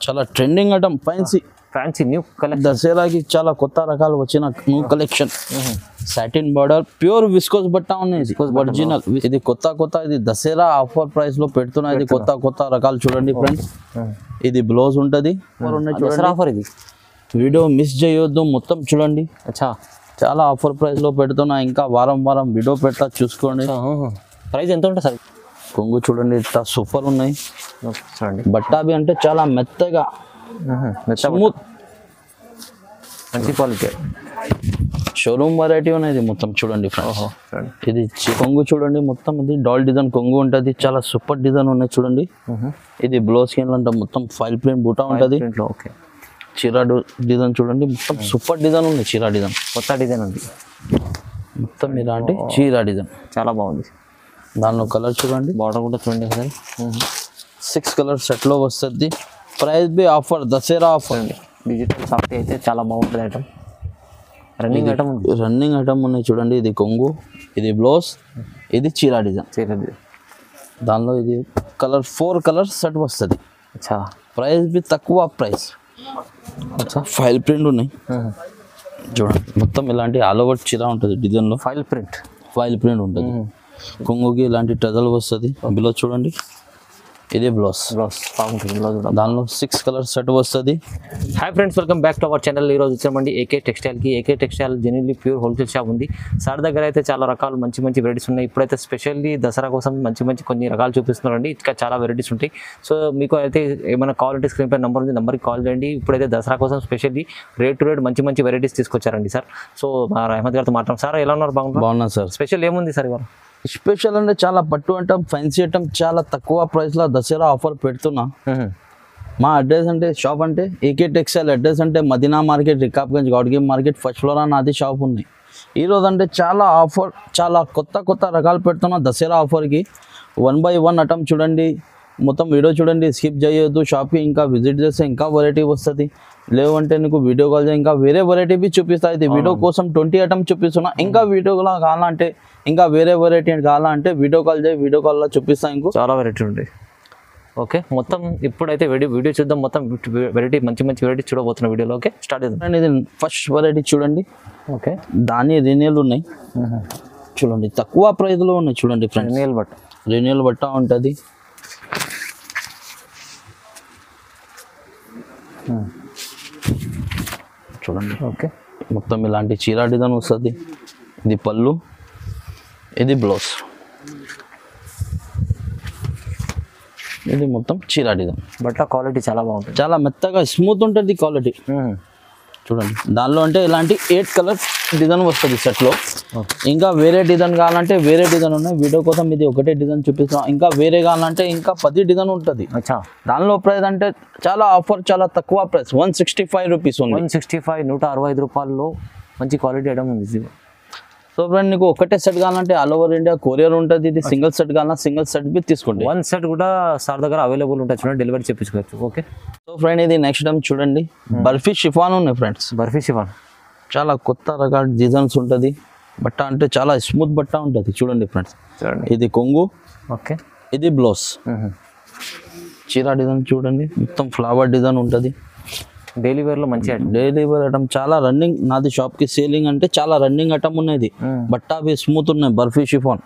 చాలా trending item fancy new collection. దసరాకి చాలా కొత్త రకాలు వచ్చిన new collection. Satin border pure viscose బట్ట ఉన్నాయి, ఒరిజినల్. ఇది కొత్త ఇది దసరా ఆఫర్ ప్రైస్ లో పెడుతున్నా. ఇది కొత్త రకాలు చూడండి ఫ్రెండ్స్. ఇది బ్లౌజ్ ఉంటది. ఇది వీడియో మిస్ చేయొద్దు, మొత్తం చూడండి. చాలా ఆఫర్ ప్రైస్ లో పెడుతున్నా. ఇంకా వారం వీడియో పెట్టా, చూసుకోండి. ప్రైస్ ఎంత ఉంటుంది సార్? కొంగు చూడండి, ఇట్లా సూపర్ ఉన్నాయి. చూడండి బట్టాబి అంటే చాలా మెత్తగా, స్మూత్, మంచి క్వాలిటీ. షోరూమ్ వెరైటీ ఉన్నది మొత్తం. చూడండి ఫ్రెండ్స్, ఇది కొంగు చూడండి. మొత్తం ఇది డాల్ డిజైన్ కొంగు ఉంటుంది. చాలా సూపర్ డిజైన్ ఉన్నాయి చూడండి. ఇది బ్లౌజ్ అంటే మొత్తం ఫైల్ ప్రింట్ బూటా ఉంటుంది. చీరా డిజైన్ చూడండి, మొత్తం సూపర్ డిజైన్ ఉంది. చీరా డిజైన్ కొత్త డిజైన్ ఉంది మొత్తం. ఇలాంటి చీరా డిజైన్ చాలా బాగుంది. దానిలో కలర్ చూడండి, బార్డర్ కూడా చూడండి ఒకసారి. 6 కలర్ సెట్లో వస్తుంది. ప్రైస్ బి ఆఫర్, దసరా ఆఫర్ అండి. డిజిటల్ సాఫ్ట్ అయితే చాలా బాగుంటుంది ఐటమ్. రన్నింగ్ ఐటమ్ ఉన్నాయి చూడండి. ఇది కొంగు, ఇది బ్లౌజ్, ఇది చీరా డిజైన్. దానిలో ఇది కలర్ 4 కలర్ సెట్ వస్తుంది. ప్రైస్ బి తక్కువ ప్రైస్. ఫైల్ ప్రింట్ ఉన్నాయి చూడండి. మొత్తం ఇలాంటి ఆల్ ఓవర్ చీర ఉంటుంది డిజైన్లో. ఫైల్ ప్రింట్ ఉంటుంది. కొంగుకి ఇలాంటి టజల్ వస్తుంది. బిలో చూడండి, ఇది బ్లౌజ్. దానిలో 6 కలర్ సెట్ వస్తుంది. Hi friends, welcome back to our channel. ఈరోజు వచ్చామండి ఏకే టెక్స్టైల్కి. AK textile genuinely pure wholesale shop ఉంది. సార్ దగ్గర అయితే చాలా రకాలు మంచి వెరైటీస్ ఉన్నాయి. ఇప్పుడైతే స్పెషల్లీ దసరా కోసం మంచి కొన్ని రకాలు చూపిస్తున్నారండి. ఇంకా చాలా వెరైటీస్ ఉంటాయి. సో మీకు అయితే ఏమైనా కావాలంటే స్క్రీన్ పై నెంబర్ ఉంది, నెంబర్కి కాల్ చేయండి. ఇప్పుడైతే దసరా కోసం స్పెషల్లీ రేట్ టు రేట్ మంచి వెరైటీస్ తీసుకొచ్చారండి సార్. సో మా అహ్మద్ గారితో మాట్లాడాం. సార్ ఎలా ఉన్నారు? బాగున్నా సార్. స్పెషల్ ఏముంది సార్ ఇవాళ? స్పెషల్ అంటే చాలా పట్టు ఐటమ్, ఫ్యాన్సీ ఐటమ్, చాలా తక్కువ ప్రైస్లో దసరా ఆఫర్ పెడుతున్నా. మా అడ్రస్ అంటే షాప్ అంటే ఏకే టెక్స్టైల్. అడ్రస్ అంటే మదీనా మార్కెట్, రికాబ్గంజ్, గౌడ్గేమ్ మార్కెట్, ఫస్ట్ ఫ్లోర్ నాది షాప్ ఉంది. ఈరోజు అంటే చాలా ఆఫర్, చాలా కొత్త రకాలు పెడుతున్నా దసరా ఆఫర్కి. 1 by 1 ఐటమ్ చూడండి. మొత్తం వీడియో చూడండి, స్కిప్ చేయొద్దు. షాప్కి ఇంకా విజిట్ చేస్తే ఇంకా వెరైటీ వస్తుంది. లేవంటే నీకు వీడియో కాల్ చేసి ఇంకా వేరే వెరైటీ బి చూపిస్తా. ఇది వీడియో కోసం 20 ఐటమ్ చూపిస్తున్నా. ఇంకా వీడియోలో కావాలంటే, ఇంకా వేరే వెరైటీ కావాలంటే వీడియో కాల్ చేయి, వీడియో కాల్లో చూపిస్తా. ఇంకో చాలా వెరైటీ ఉంటాయి. ఓకే, మొత్తం ఇప్పుడైతే వీడియో చూద్దాం. మొత్తం వెరైటీ మంచి వెరైటీ చూడబోతున్న వీడియోలో. ఓకే, స్టార్ట్ చేద్దాం. ఇది ఫస్ట్ వెరైటీ చూడండి. ఓకే, దాని రినియల్ ఉన్నాయి చూడండి. తక్కువ ప్రైస్లో ఉన్నాయి చూడండి ఫ్రెండ్స్. రినియల్ బట్ట ఉంటుంది. చూడండి. ఓకే, మొత్తం ఇలాంటి చీరా డిజైన్ వస్తుంది. ఇది పళ్ళు, ఇది బ్లౌజ్. ఇది మొత్తం చీరా డిజైన్. బట్ట క్వాలిటీ చాలా బాగుంటుంది, చాలా మెత్తగా స్మూత్ ఉంటుంది క్వాలిటీ. చూడండి. దానిలో అంటే ఇలాంటి 8 కలర్ డిజైన్ వస్తుంది సెట్లో. ఇంకా వేరే డిజైన్ కావాలంటే వేరే డిజైన్ ఉన్నాయి. వీడియో కోసం ఇది ఒకటే డిజైన్ చూపిస్తాం. ఇంకా వేరే కావాలంటే ఇంకా 10 డిజైన్ ఉంటుంది. దానిలో ప్రైస్ అంటే చాలా ఆఫర్, చాలా తక్కువ ప్రైస్. 165 రూపీస్. 165, 165 రూపాయల్లో మంచి క్వాలిటీ ఐటమ్ ఉంది. సో ఫ్రెండ్, నీకు ఒకటే సెట్ కావాలంటే ఆల్ ఓవర్ ఇండియా కొరియర్ ఉంటుంది. ఇది సింగిల్ సెట్ కావాలన్నా సింగిల్ సెట్ బి తీసుకోండి. 1 సెట్ కూడా సార్ దగ్గర అవైలబుల్ ఉంటుంది చూడండి, డెలివరీ చేయించుకోవచ్చు. ఓకే, సో ఫ్రెండ్, ఇది నెక్స్ట్ టైం చూడండి. బర్ఫీ షిఫాన్ ఉన్నాయి ఫ్రెండ్స్. బర్ఫీ షిఫాన్ చాలా కొత్త రకాల డిజైన్స్ ఉంటుంది. బట్ట అంటే చాలా స్మూత్ బట్ట ఉంటుంది చూడండి ఫ్రెండ్స్. ఇది కొంగు. ఓకే, ఇది బ్లౌజ్. చీరా డిజైన్ చూడండి, మొత్తం ఫ్లవర్ డిజైన్ ఉంటుంది. డైలీ వేర్ లో మంచి డైలీ వేర్ ఐటమ్ చాలా రన్నింగ్. నాది షాప్ కి సేలింగ్ అంటే చాలా రన్నింగ్ ఐటమ్ ఉన్నది. బట్ట అవి స్మూత్ ఉన్నాయి. బర్ఫీ షిఫాన్.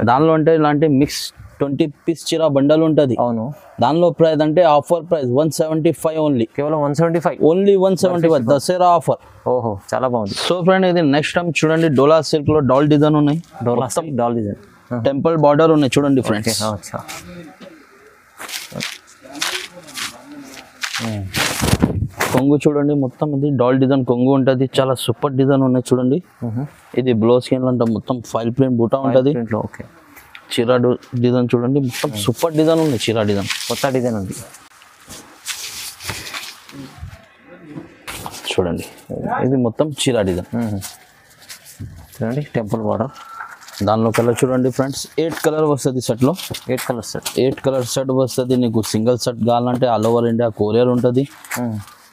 దానిలో అంటే ఇలాంటి మిక్స్ 20 పీస్ చీర బండల్ ఉంటుంది. అవును. దానిలో ప్రైస్ అంటే ఆఫర్ ప్రైస్ 175 ఓన్లీ. కేవలం 175 ఓన్లీ 175 దసరా ఆఫర్. ఓహో, చాలా బాగుంది. సో ఫ్రెండ్, ఇది నెక్స్ట్ టైం చూడండి. డోలా సిల్క్ లో డాల్ డిజైన్ ఉన్నాయి. డాల్ డిజైన్, టెంపుల్ బార్డర్ ఉన్నాయి చూడండి ఫ్రెండ్స్. కొంగు చూడండి, మొత్తం ఇది డాల్ డిజైన్ కొంగు ఉంటుంది. చాలా సూపర్ డిజైన్ ఉన్నాయి చూడండి. ఇది బ్లౌజ్ అంటే మొత్తం ఫైల్ ప్రింట్ బూటా ఉంటుంది. చీరా డిజైన్ చూడండి, మొత్తం సూపర్ డిజైన్ ఉంది. చీరా డిజైన్ కొత్త డిజైన్ ఉంది చూడండి. ఇది మొత్తం చీరా డిజైన్ చూడండి. Temple border. దానిలో కలర్ చూడండి ఫ్రెండ్స్. 8 కలర్ వస్తుంది సెట్లో. 8 కలర్ సెట్ వస్తుంది. నీకు సింగిల్ సెట్ కావాలంటే ఆల్ ఓవర్ ఇండియా కొరియర్ ఉంటుంది.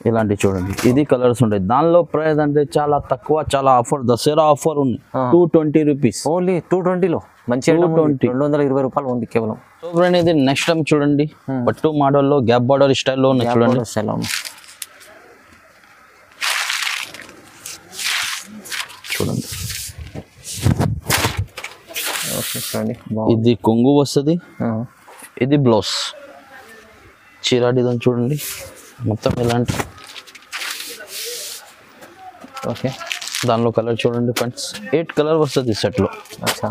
ఇలాంటి చూడండి, ఇది కలర్స్ ఉంటాయి. దానిలో ప్రైస్ అంటే చాలా తక్కువ, చాలా ఆఫర్. దసరా ఆఫర్ ఉంది. 220 రూపీస్. ఓన్లీ 220లో. మంచి ఐటమ్ 220 రూపాయలు ఉంది కేవలం. సో ఫ్రెండ్ ఇది నెక్స్ట్ టైం చూడండి పట్టు మోడల్లో గ్యాప్ బార్డర్ స్టైల్లో ఉన్నాయి చూడండి. స్టైల్ ఉంది చూడండి. ఓకే చూడండి ఇది కొంగు వస్తుంది, ఇది బ్లౌజ్ చీర డిజైన్ చూడండి మొత్తం ఇలాంటి. ఓకే దానిలో కలర్ చూడండి ఫ్రెండ్స్ 8 కలర్ వస్తుంది సెట్లో. అచ్చా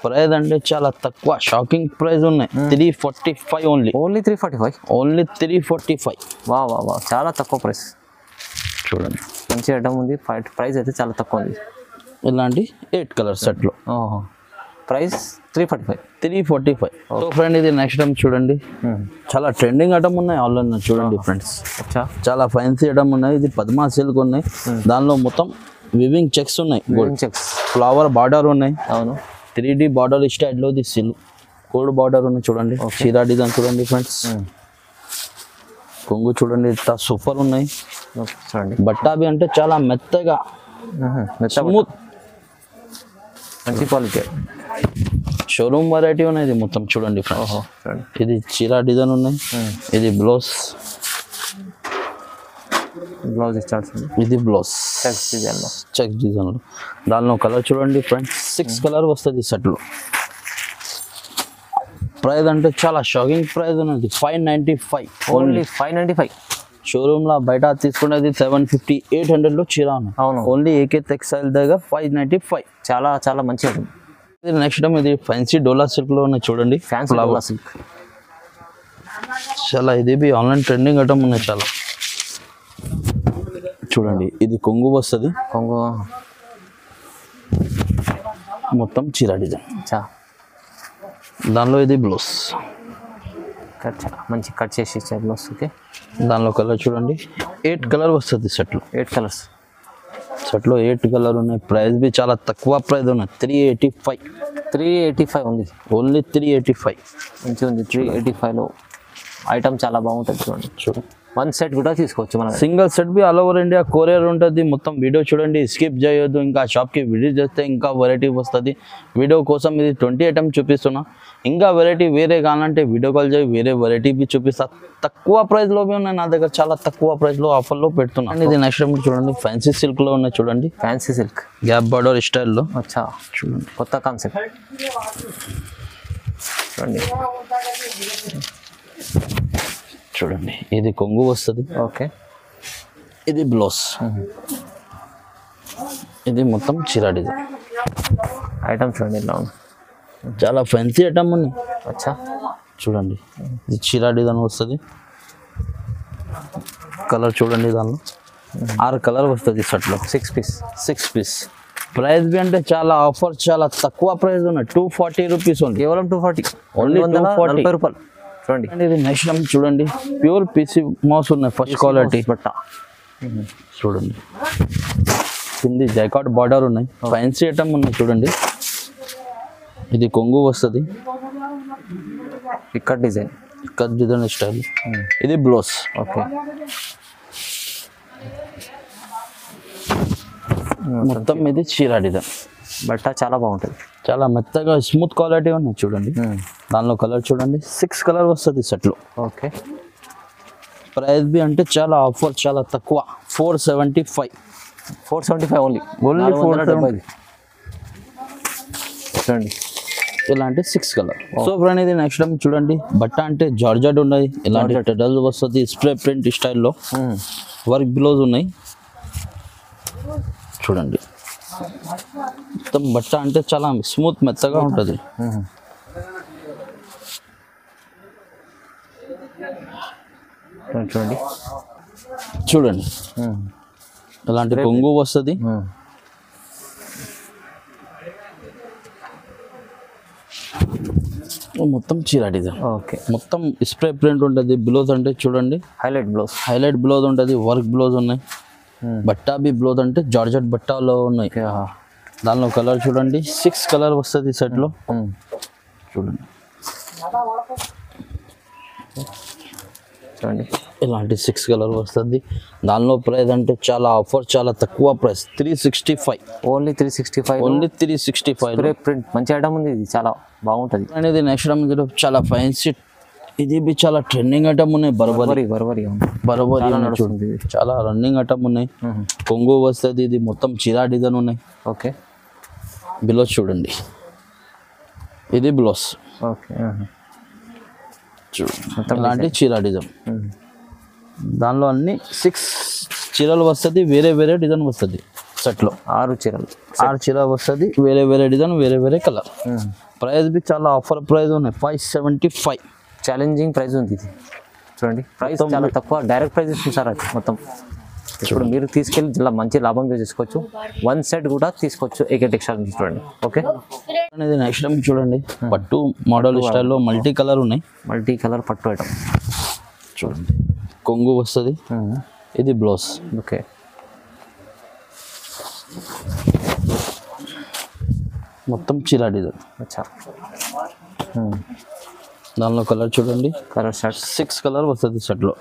ప్రైస్ అంటే చాలా తక్కువ, షాకింగ్ ప్రైస్ ఉన్నాయి. 345 ఓన్లీ. ఓన్లీ 345. ఓన్లీ 345. వా వా వా చాలా తక్కువ ప్రైస్ చూడండి. మంచి ఐటమ్ ఉంది, ప్రైస్ అయితే చాలా తక్కువ ఉంది. ఇలాంటి 8 కలర్ సెట్లో ప్రైస్ 345. సో ఫ్రెండ్ ఇది నెక్స్ట్ టైం చూడండి చాలా ట్రెండింగ్ ఐటమ్ ఉన్నాయి ఆన్లైన్ చూడండి ఫ్రెండ్స్. అచ్చా చాలా ఫ్యాన్సీ ఐటమ్ ఉన్నాయి. ఇది పద్మా సిల్క్ ఉన్నాయి, దానిలో మొత్తం వివింగ్ చెక్స్ ఉన్నాయి, గోల్డ్ చెక్స్, ఫ్లవర్ బార్డర్ ఉన్నాయి. అవును 3D బార్డర్ స్టైల్లో ఇది సిల్క్ గోల్డ్ బార్డర్ ఉన్నాయి చూడండి. చీర డిజైన్ చూడండి ఫ్రెండ్స్. కొంగు చూడండి ఇట్లా సూపర్ ఉన్నాయి. చూడండి బట్ట అవి అంటే చాలా మెత్తగా స్మూత్ మంచి క్వాలిటీ షోరూమ్ వెరైటీ ఉన్నాయి. ఇది మొత్తం చూడండి ఫ్రెండ్స్. చూడండి ఇది చీర డిజైన్ ఉన్నాయి, ఇది బ్లౌజ్ ఇచ్చాడు. ఇది బ్లౌజ్ చెక్ డిజైన్. దానిలో కలర్ చూడండి ఫ్రెండ్స్ 6 కలర్ వస్తుంది సెట్లో. ప్రైస్ అంటే చాలా షాకింగ్ ప్రైస్ ఉన్నది 595. ఓన్లీ 595. షోరూమ్లో బయట తీసుకునేది 750 800లో చీర ఉన్నాయి. అవును ఓన్లీ ఏకే టెక్స్టైల్ దగ్గర 595. చాలా చాలా మంచి ఐటమ్. ఇది నెక్స్ట్ టైం ఇది ఫ్యాన్సీ డోలా సిల్క్లో ఉన్నాయి చూడండి. ఫ్యాన్సీ డోలా సిల్క్ చాలా ఇది బి ఆన్లైన్ ట్రెండింగ్ ఐటమ్ ఉన్నాయి చాలా. చూడండి ఇది కొంగు వస్తుంది, కొంగు మొత్తం చీర డిజైన్. దానిలో ఇది బ్లౌజ్ మంచి కట్ చేసి ఇచ్చారు బ్లౌజ్. ఓకే దానిలో కలర్ చూడండి 8 కలర్ వస్తుంది సెట్లో. 8 కలర్స్ సెట్లో 8 కలర్ ఉన్నాయి. ప్రైస్ బి చాలా తక్కువ ప్రైస్ ఉన్నాయి 385 ఉంది. ఓన్లీ 385 మంచిగా ఉంది. 385లో ఐటమ్ చాలా బాగుంటుంది చూడండి. చూడండి 1 సెట్ కూడా తీసుకోవచ్చు మనం. Single set be all over India courier ఉంటుంది. మొత్తం వీడియో చూడండి, స్కిప్ చేయొద్దు. ఇంకా షాప్కి విజిట్ చేస్తే ఇంకా వెరైటీ వస్తుంది. వీడియో కోసం ఇది 20 ఐటమ్ చూపిస్తున్నా. ఇంకా వెరైటీ వేరే కావాలంటే వీడియో కాల్ చేయి, వేరే వెరైటీ బి చూపిస్తా. తక్కువ ప్రైస్లో బి ఉన్నాయి నా దగ్గర, చాలా తక్కువ ప్రైస్లో ఆఫర్లో పెడుతున్నాను. ఇది నెక్స్ట్ టైం చూడండి ఫ్యాన్సీ సిల్క్లో ఉన్నాయి చూడండి. ఫ్యాన్సీ సిల్క్ గ్యాప్ బార్డర్ స్టైల్లో. అచ్చా చూడండి కొత్త కాన్సెప్ట్ చూడండి. చూడండి ఇది కొంగు వస్తుంది. ఓకే ఇది బ్లౌజ్, ఇది మొత్తం చీర డిజైన్. ఐటమ్ చూడండి ఇలా ఉంది, చాలా ఫ్యాన్సీ ఐటమ్ ఉంది. అచ్చా చూడండి ఇది చీర డిజైన్ వస్తుంది. కలర్ చూడండి దానిలో 6 కలర్ వస్తుంది సెట్లో. 6 పీస్. ప్రైస్ బి అంటే చాలా ఆఫర్, చాలా తక్కువ ప్రైస్ ఉన్నాయి. 240 రూపీస్ ఓన్లీ. కేవలం 240. ఓన్లీ 240 రూపాయలు చూడండి. ఇది నెక్స్ట్ టైం చూడండి ప్యూర్ పీసీ మోస్ ఉన్నాయి ఫస్ట్ క్వాలిటీ బట్ట. చూడండి కింది జైకాట్ బార్డర్ ఉన్నాయి, ఫ్యాన్సీ ఐటమ్ ఉన్నాయి చూడండి. ఇది కొంగు వస్తుంది, ఇక్కడ డిజైన్ స్టైల్. ఇది బ్లౌజ్. ఓకే మొత్తం ఇది చీర డిజైన్. బట్ట చాలా బాగుంటుంది, చాలా మెత్తగా స్మూత్ క్వాలిటీ ఉన్నాయి చూడండి. దానిలో కలర్ చూడండి 6 కలర్ వస్తుంది సెట్లో. ఓకే ప్రైస్ బి అంటే చాలా ఆఫర్, చాలా తక్కువ 475 ఓన్లీ. 470 చూడండి ఇలాంటి 6 కలర్. సో ఫ్రెండ్ ఇది నెక్స్ట్ టైం చూడండి బట్ట అంటే జార్జెట్ ఉన్నాయి. ఇలాంటి టెడల్ వస్తుంది స్ప్రే ప్రింట్ స్టైల్లో. వర్క్ బ్లౌజ్ ఉన్నాయి చూడండి. మొత్తం బట్ట అంటే చాలా స్మూత్ మెత్తగా ఉంటుంది. చూడండి చూడండి ఇలాంటి కొంగు వస్తుంది. మొత్తం చీర డిజైన్. ఓకే మొత్తం స్ప్రే ప్రింట్ ఉంటుంది. బ్లౌజ్ అంటే చూడండి హైలైట్ బ్లౌజ్ ఉంటుంది, వర్క్ బ్లౌజ్ ఉన్నాయి. బట్ట బి బ్లౌజ్ అంటే జార్జెట్ బట్టాలో ఉన్నాయి. దానిలో కలర్ చూడండి 6 కలర్ వస్తుంది సెట్లో. చూడండి ఇలాంటి 6 కలర్ వస్తుంది. దానిలో ప్రైస్ అంటే చాలా ఆఫర్, చాలా తక్కువ ప్రైస్ 365. ఓన్లీ 365. ఓన్లీ 365. ప్రింట్ మంచి ఐటమ్ ఉంది, ఇది చాలా బాగుంటుంది. అనేది నెక్స్ట్ ఐటమ్ చాలా ఫ్యాన్సీ, ఇది బి చాలా ట్రెండింగ్ ఐటమ్ ఉన్నాయి. బర్బరీ చూడండి, చాలా రన్నింగ్ ఐటమ్ ఉన్నాయి. కొంగు వస్తుంది, ఇది మొత్తం చీరా డిజైన్ ఉన్నాయి. ఓకే, బ్లౌజ్ చూడండి, ఇది బ్లౌజ్. ఓకే, చూడండి ఇలాంటి చీరా డిజైన్. దానిలో అన్ని 6 చీరలు వస్తుంది, వేరే వేరే డిజైన్ వస్తుంది. సెట్లో 6 చీర వస్తుంది, వేరే వేరే డిజైన్, వేరే వేరే కలర్. ప్రైస్ బి చాలా ఆఫర్ ప్రైస్ ఉన్నాయి, 575. ఛాలెంజింగ్ ప్రైస్ ఉంది ఇది. చూడండి ప్రైస్ చాలా తక్కువ, డైరెక్ట్ ప్రైస్ ఇస్తుంది సార్ అది మొత్తం. ఇప్పుడు మీరు తీసుకెళ్ళి ఇలా మంచి లాభం చేసుకోవచ్చు. 1 సెట్ కూడా తీసుకోవచ్చు ఏకే టెక్స్టైల్ నుంచి. చూడండి, ఓకే. అనేది నెక్స్ట్ టైం చూడండి, పట్టు మోడల్ స్టైల్లో మల్టీ కలర్ ఉన్నాయి. మల్టీ కలర్ పట్టు ఐటమ్ చూడండి, కొంగు వస్తుంది, ఇది బ్లౌజ్. ఓకే, మొత్తం చీరా డిజైన్. అచ్చా, దానిలో కలర్ చూడండి, కలర్ షర్ట్ 6 కలర్ వస్తుంది సెట్లో.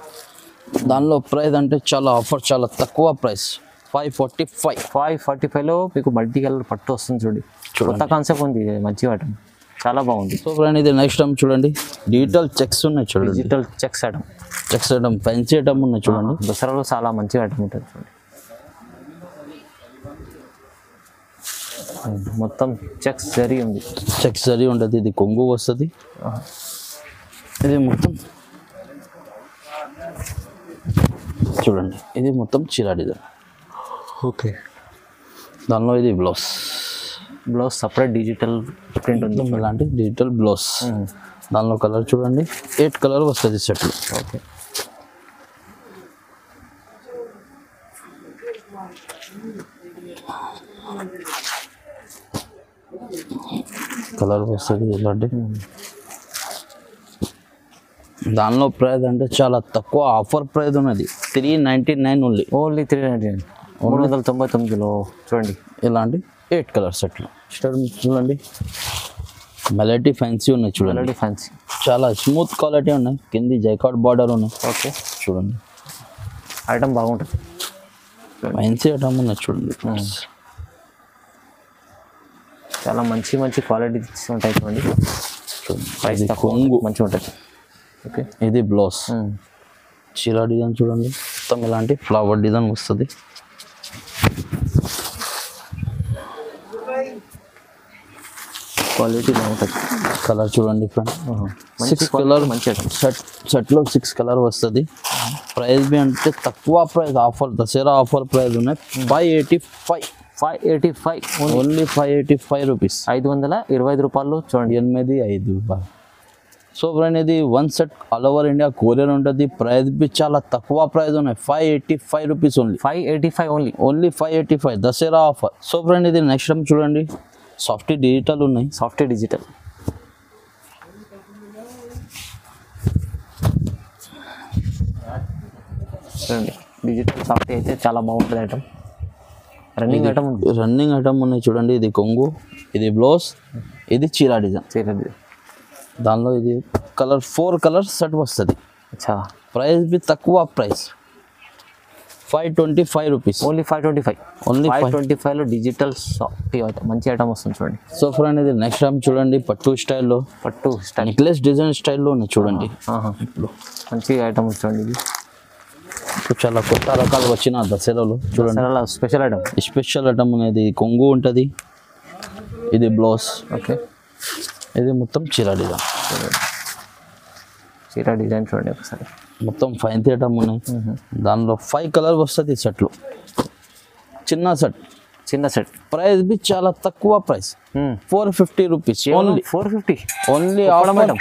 దానిలో ప్రైస్ అంటే చాలా ఆఫర్, చాలా తక్కువ ప్రైస్ 545. 545లో మీకు మల్టీ కలర్ పట్టు వస్తుంది. చూడండి, కొత్త కాన్సెప్ట్ ఉంది, మంచి ఐటమ్, చాలా బాగుంది. సో ఫ్రెండ్ ఇది నెక్స్ట్ టైం చూడండి, డిజిటల్ చెక్స్ ఉన్నాయి. చూడండి, digital checks item, fancy item ఉన్నాయి. చూడండి, దసరాలో చాలా మంచి ఐటమ్ ఉంటుంది. చూడండి, మొత్తం చెక్స్ జరీ ఉంది, చెక్స్ జరీ ఉంటుంది. ఇది కొంగు వస్తుంది, ఇది మొత్తం చూడండి, ఇది మొత్తం చీరా డిజైన్. ఓకే, దానిలో ఇది బ్లౌజ్. సపరేట్ డిజిటల్ ప్రింట్ ఉంది, ఇలాంటి డిజిటల్ బ్లౌజ్. దానిలో కలర్ చూడండి, 8 కలర్ వస్తుంది సెట్లో. ఓకే, కలర్ వస్తుంది ఇలాంటి. దానిలో ప్రైస్ అంటే చాలా తక్కువ ఆఫర్ ప్రైస్ ఉన్నది, 399 ఓన్లీ. ఓన్లీ 399, 399లో. చూడండి, ఇలాంటి 8 కలర్ సెట్లు. చూడండి, మెలడీ ఫ్యాన్సీ ఉన్నాయి. చూడండి, మెలడీ ఫ్యాన్సీ చాలా స్మూత్ క్వాలిటీ ఉన్నాయి, కింది జైకాట్ బార్డర్ ఉన్నాయి. ఓకే, చూడండి, ఐటమ్ బాగుంటుంది, ఫ్యాన్సీ ఐటమ్ ఉన్నాయి. చూడండి, చాలా మంచి మంచి క్వాలిటీ ఉంటాయి. చూడండి, ప్రైస్ తక్కువ, కొంగు మంచిగా ఉంటుంది. ఓకే, ఇది బ్లౌజ్, చీరా డిజైన్ చూడండి, మొత్తం ఇలాంటి ఫ్లవర్ డిజైన్ వస్తుంది. క్వాలిటీ బాగుంటుంది. కలర్ చూడండి ఫ్రెండ్, 6 కలర్ మంచి సెట్లో 6 కలర్ వస్తుంది. ప్రైస్ బి అంటే తక్కువ price, offer Dasara offer price ఉన్నాయి, 585. ఓన్లీ 585 రూపీస్, 525 రూపాయలు. చూడండి, 85 రూపాయలు. సో ఫ్రెండ్ ఇది 1 set all over India courier ఉంటుంది. ప్రైస్ బి చాలా తక్కువ ప్రైస్ ఉన్నాయి, 585 rupees only. 585 only 585 Dasara offer. So friend ఇది నెక్స్ట్ టైం చూడండి, సాఫ్ట్ డిజిటల్ ఉన్నాయి. సాఫ్ట్ డిజిటల్ చూడండి, డిజిటల్ సాఫ్ట్ అయితే చాలా బాగుంటుంది ఐటమ్. రన్నింగ్ ఐటమ్ ఉన్నాయి. చూడండి, ఇది కొంగు, ఇది బ్లౌజ్, ఇది చీరా డిజైన్. దానిలో ఇది కలర్ 4 కలర్ సెట్ వస్తుంది. ప్రైస్ బి తక్కువ ప్రైస్, 525 రూపీస్. ఓన్లీ 525లో డిజిటల్ మంచి ఐటమ్ వస్తుంది. చూడండి, సో ఫ్రెండ్ ఇది నెక్స్ట్ టైం చూడండి, పట్టు స్టైల్ నెక్లెస్ డిజైన్ స్టైల్లో ఉన్నాయి. చూడండి, మంచి ఐటమ్ చూడండి, ఇది చాలా కొత్త రకాలు వచ్చిన దసరాలో. చూడండి, స్పెషల్ ఐటమ్ అనేది కొంగు ఉంటుంది, ఇది బ్లౌజ్. ఓకే, ఇది మొత్తం చీరా డిజైన్. చూడండి ఒకసారి, మొత్తం ఫ్యాన్సీ ఐటమ్ ఉన్నాయి. దానిలో 5 కలర్ వస్తుంది సెట్లో, చిన్న సెట్. ప్రైస్ బి చాలా తక్కువ price, 450 rupees. Only 450, only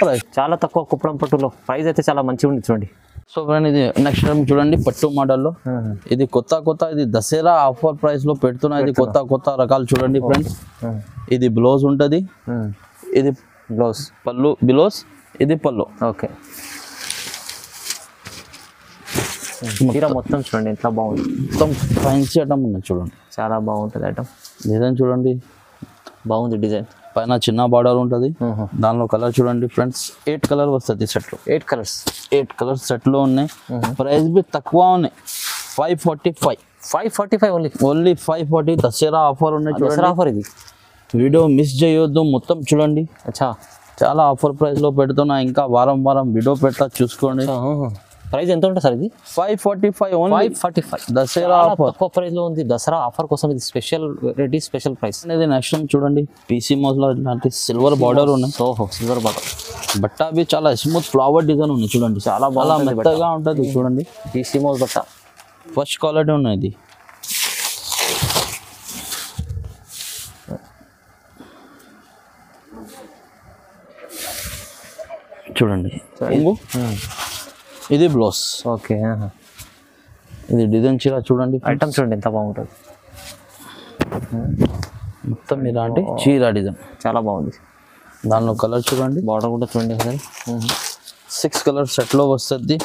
price చాలా తక్కువ. కుప్పడం పట్టులో ప్రైస్ అయితే చాలా మంచిగా ఉంది. చూడండి, సో ఫ్రెండ్ ఇది నెక్స్ట్ టైం చూడండి, పట్టు మోడల్లో ఇది కొత్త ఇది దసరా ఆఫర్ ప్రైస్ లో పెడుతున్నా. ఇది కొత్త రకాలు చూడండి ఫ్రెండ్. ఇది బ్లౌజ్ ఉంటుంది, ఇది బ్లౌజ్, ఇది పళ్ళు. ఓకే, మొత్తం చూడండి ఎంత బాగుంది, మొత్తం ఫ్యాన్సీ ఐటమ్ ఉన్నాయి. చూడండి, చాలా బాగుంటుంది ఐటమ్. డిజైన్ చూడండి, బాగుంది డిజైన్. పైన చిన్న బార్డర్ ఉంటుంది. దానిలో కలర్ చూడండి ఫ్రెండ్స్, 8 కలర్ వస్తుంది సెట్లో. 8 కలర్స్ 8 కలర్స్ సెట్లో ఉన్నాయి. ప్రైస్ బి తక్కువ ఉన్నాయి, 545. 545 ఓన్లీ 540. దసరా ఆఫర్ ఉన్నాయి దసరా చూడండి. ఆఫర్ ఇది. వీడియో మిస్ చేయొద్దు, మొత్తం చూడండి. అచ్చా, చాలా ఆఫర్ ప్రైస్లో పెడుతున్నా. ఇంకా వారం వీడియో పెడతా, చూసుకోండి. ప్రైస్ ఎంత ఉంటుంది సార్ ఇది? 545 ఓన్లీ. 545 దసరా ఆఫర్ తక్కువ ప్రైస్ లో ఉంది. దసరా ఆఫర్ కోసం ఇది స్పెషల్ వెరైటీ, స్పెషల్ ప్రైస్ అనేది. నెక్స్ట్ చూడండి, పీసీ మోస్లో ఇలాంటి సిల్వర్ బార్డర్ ఉన్నాయి. ఓహో, సిల్వర్ బార్డర్. బట్ట అవి చాలా స్మూత్ ఫ్లవర్ డిజైన్ ఉంది చూడండి. చాలా మెత్తగా ఉంటుంది చూడండి. ఈ సిమోస్ బట్ట ఫస్ట్ క్వాలిటీ ఉన్నాయి ఇది. చూడండి, ఇది బ్లౌజ్. ఓకే, ఇది డిజైన్ చీర చూడండి. ఐటమ్ చూడండి ఎంత బాగుంటుంది. మొత్తం ఇలాంటి చీర డిజైన్ చాలా బాగుంది. దానిలో కలర్ చూడండి, బార్డర్ కూడా చూడండి ఒకసారి. 6 కలర్ సెట్లో వస్తుంది.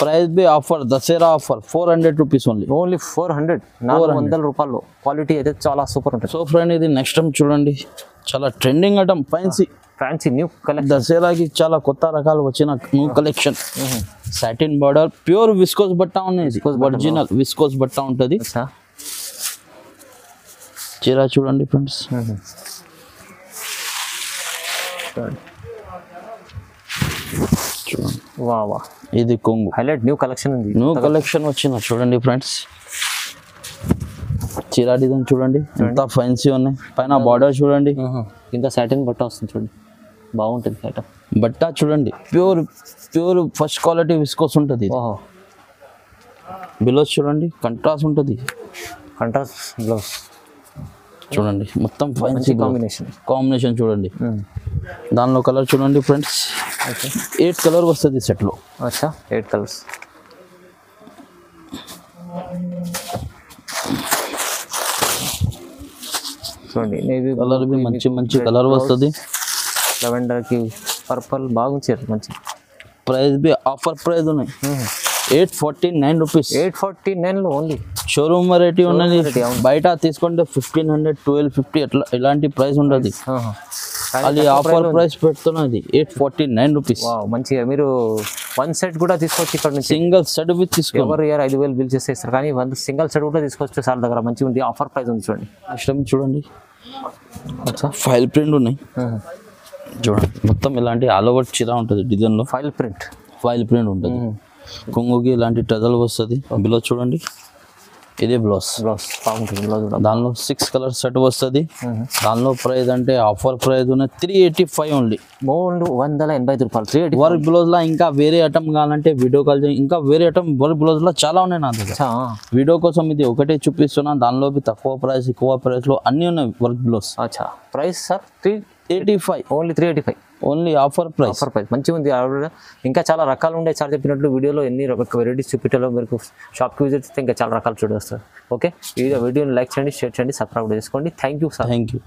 ప్రైస్ బి offer, Dasara offer 400 rupees only. Only 400, 400 రూపాయలు. క్వాలిటీ అయితే చాలా సూపర్ ఉంటుంది. సో ఫ్రెండ్, ఇది నెక్స్ట్ టైం చూడండి, చాలా trending item, fancy new collection. దసరాకి చాలా కొత్త రకాలు వచ్చిన new collection. Satin border, pure viscose బట్ట ఉన్నాయి. ఒరిజినల్ విస్కోస్ బట్ట ఉంటుంది. చీర చూడండి ఫ్రెండ్స్. చూడండి, వా వా, ఇది కొంగు. హైలైట్ న్యూ కలెక్షన్ ఉంది. న్యూ కలెక్షన్ వచ్చిన చూడండి ఫ్రెండ్స్. చీర డిజైన్ చూడండి, ఎంత ఫ్యాన్సీ ఉన్నాయి. పైన బార్డర్ చూడండి, ఇంకా సాటిన్ బట్ట వస్తుంది చూడండి, బాగుంటుంది ఐటమ్. బట్ట చూడండి, ప్యూర్ ఫస్ట్ క్వాలిటీ విస్కోస్ ఉంటుంది. బ్లౌజ్ చూడండి, కంట్రాస్ట్ ఉంటుంది. కంట్రాస్ట్ బ్లౌజ్ చూడండి, మొత్తం ఫ్యాన్సీ కాంబినేషన్ చూడండి. దానిలో కలర్ చూడండి ఫ్రెండ్స్, 8 కలర్ వస్తుంది సెట్లో. అచ్చా, 8 కలర్స్. చూడండి, నేవీ కలర్ బి మంచి కలర్ వస్తుంది. లెవెండర్ కి పర్పుల్ బాగుంది. మంచి ప్రైస్ బి ఆఫర్ ప్రైస్ ఉన్నాయి, 849 రూపీస్. 849 లో ఓన్లీ. షోరూమ్ వెరైటీ ఉన్నది. బయట తీసుకుంటే 1500, 1250 అట్లా ఇలాంటి ప్రైస్ ఉంటుంది. అది ఆఫర్ ప్రైస్ పెడుతున్నది 849 రూపీస్. మంచిగా మీరు 1 సెట్ కూడా తీసుకోవచ్చు ఇక్కడ నుంచి. సింగిల్ సెట్ విత్ తీసుకో. ఎవరు 5,000 బిల్ చేస్తే ఇస్తారు, కానీ 1 సింగిల్ సెట్ కూడా తీసుకోవచ్చు. సార్ దగ్గర మంచిగా ఉంది, ఆఫర్ ప్రైస్ ఉంది. చూడండి, నెక్స్ట్ చూడండి, ఫైల్ ప్రింట్ ఉన్నాయి చూడండి. మొత్తం ఇలాంటి ఆల్ ఓవర్ చీర ఉంటుంది డిజైన్ లో. ఫైల్ ప్రింట్ ఉంటుంది. కొంగుకి ఇలాంటి టజల్ వస్తుంది. బ్లౌజ్ చూడండి, ఇదే బ్లౌజ్ బాగుంటుంది. దానిలో 6 కలర్ సెట్ వస్తుంది. దానిలో ప్రైస్ అంటే ఆఫర్ ప్రైస్ ఉన్నాయి 385 ఓన్లీ. 185 రూపాయలు. వర్క్ బ్లౌజ్ లా ఇంకా వేరే ఐటమ్ కావాలంటే వీడియో కాల్ చేయండి. ఇంకా వేరే ఐటమ్ వర్క్ బ్లౌజ్ లో చాలా ఉన్నాయి నా దగ్గర. వీడియో కోసం ఇది ఒకటే చూపిస్తున్నా. దానిలో తక్కువ ప్రైస్, ఎక్కువ ప్రైస్ లో అన్ని ఉన్నాయి work blouse. Price sir 385 only. 385 only offer price. మంచిగా ఉంది. ఇంకా చాలా రకాలు ఉండే. సార్ చెప్పినట్లు వీడియోలో ఎన్ని వెరైటీస్ చూపించాలో మీరు షాప్కి విజిట్ చేస్తే ఇంకా చాలా రకాలు చూడొస్తారు. ఓకే, ఈ వీడియోని లైక్ చేయండి, షేర్ చేయండి, సబ్స్క్రైబ్ చేసుకోండి. Thank you sir. Thank you.